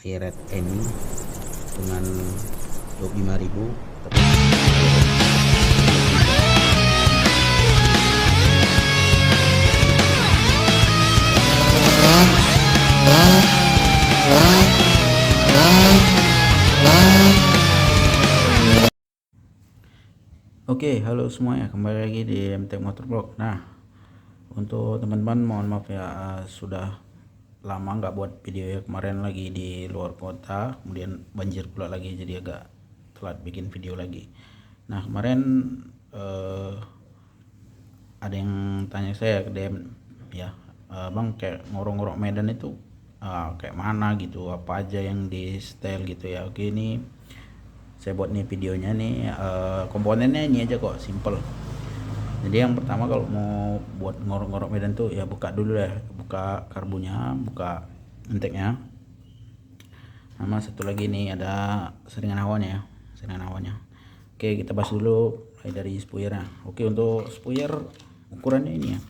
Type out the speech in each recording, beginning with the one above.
iRed ini dengan 25.000 tapi Oke, halo semuanya, kembali lagi di MT Motorblog. Nah, untuk teman-teman mohon maaf ya, sudah lama nggak buat video ya. Kemarin lagi di luar kota, kemudian banjir pula lagi, jadi agak telat bikin video lagi. Nah, kemarin ada yang tanya saya ke DM ya, bang, kayak ngorok-ngorok Medan itu kayak mana gitu, apa aja yang di style gitu ya. Oke, ini saya buat nih videonya nih, komponennya ini aja kok, simple. Jadi yang pertama kalau mau buat ngorok-ngorok Medan tuh ya buka dulu ya, buka karbunya, buka inteknya. Sama satu lagi nih ada seringan hawanya ya, seringan hawanya. Oke, kita bahas dulu mulai dari spuyernya. Oke, untuk spuyer ukurannya ini ya,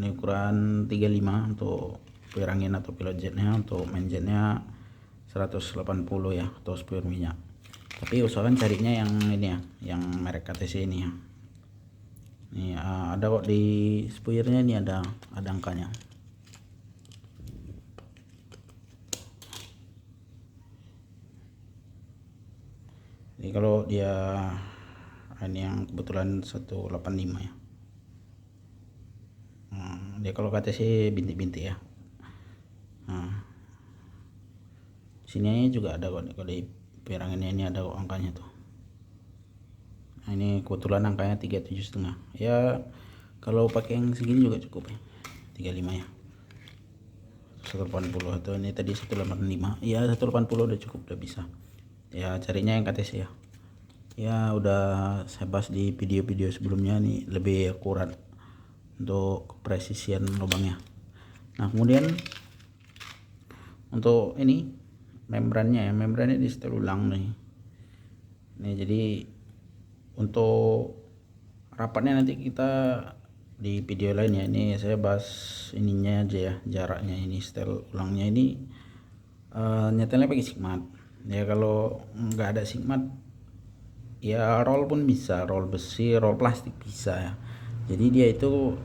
ini ukuran 35 untuk spuyer angin atau pilot jetnya. Untuk main jetnya 180 ya, atau spuyer minyak. Tapi usahakan carinya yang ini ya, yang merek KTC ini ya. Ini ada kok di spuyernya, ini ada angkanya. Jadi kalau dia ini yang kebetulan 185 ya. Dia kalau KTC bintik-bintik ya. Sini juga ada kok, kalau di perangannya ini ada kok angkanya tuh. Nah, ini kebetulan angkanya 37,5 ya. Kalau pakai yang segini juga cukup ya, 35 ya, 180. Atau ini tadi 185 ya, 180 udah cukup, udah bisa ya. Carinya yang KTC ya. Ya udah saya bahas di video-video sebelumnya nih, lebih akurat untuk presisian lubangnya. Nah, kemudian untuk ini membrannya ya, membrannya di setel ulang nih. Jadi untuk rapatnya nanti kita di video lain ya. Ini saya bahas ininya aja ya, jaraknya. Ini setel ulangnya ini nyetelnya pakai sigmat ya. Kalau nggak ada sigmat ya roll pun bisa, roll besi, roll plastik bisa ya. Jadi dia itu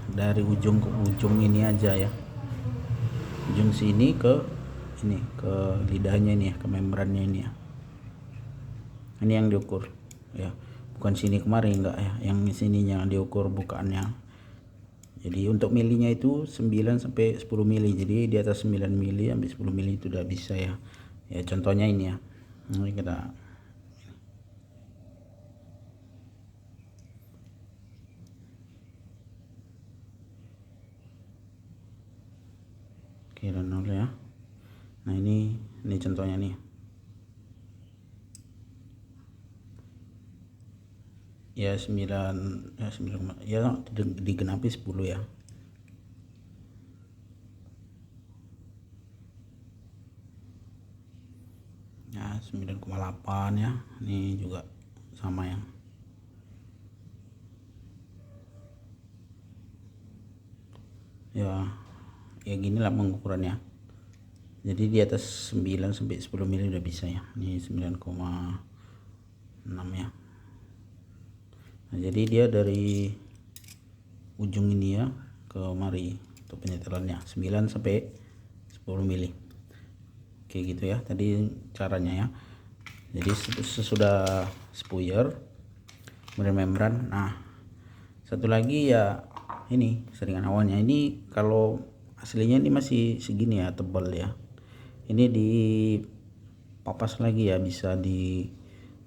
dari ujung ke ujung ini aja ya, ujung sini ke ini, ke lidahnya ini ya, ke membrannya ini ya. Ini yang diukur ya, bukan sini kemarin enggak ya, yang sininya diukur bukaannya. Jadi untuk milinya itu 9 sampai 10 mili. Jadi di atas 9 mili sampai 10 mili itu udah bisa ya. Ya contohnya ini ya. Ini kita kira nol ya. Nah, ini contohnya nih ya, 9 ya, 9 ya, digenapi 10 ya. Ya 9,8 ya. Ini juga sama ya. Ya gini lah pengukurannya. Jadi di atas 9 sampai 10 mili udah bisa ya. Ini 9,6 ya. Nah, jadi dia dari ujung ini ya ke mari untuk penyetelannya 9 sampai 10 mili. Oke gitu ya tadi caranya ya. Jadi sesudah spuyer kemudian membran. Nah, satu lagi ya, ini seringan awalnya. Ini kalau aslinya ini masih segini ya, tebal ya. Ini dipapas lagi ya, bisa di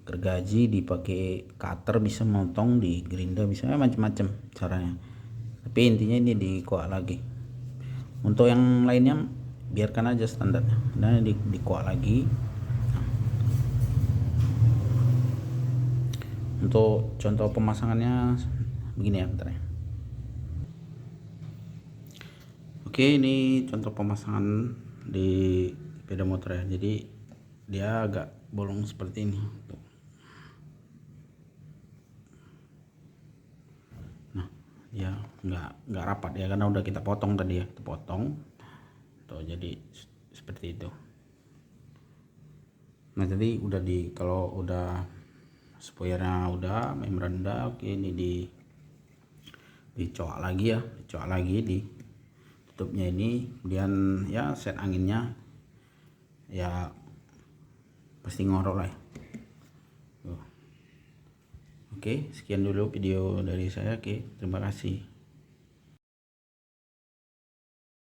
gergaji, dipakai cutter, bisa motong, di gerinda, bisa macam-macam caranya. Tapi intinya ini dikuak lagi. Untuk yang lainnya biarkan aja standarnya, dan dikuak lagi. Untuk contoh pemasangannya begini ya, bentar ya. Oke, ini contoh pemasangan di sepeda motor ya. Jadi dia agak bolong seperti ini. Nah, ya nggak rapat ya, karena udah kita potong tadi ya, kita potong tuh. Jadi seperti itu. Nah tadi udah kalau udah spoilernya udah, membran udah, oke ini dicoak lagi ya, dicoak lagi di tutupnya ini, kemudian ya set anginnya ya pasti ngorok lah ya. Oke, sekian dulu video dari saya. Oke, terima kasih.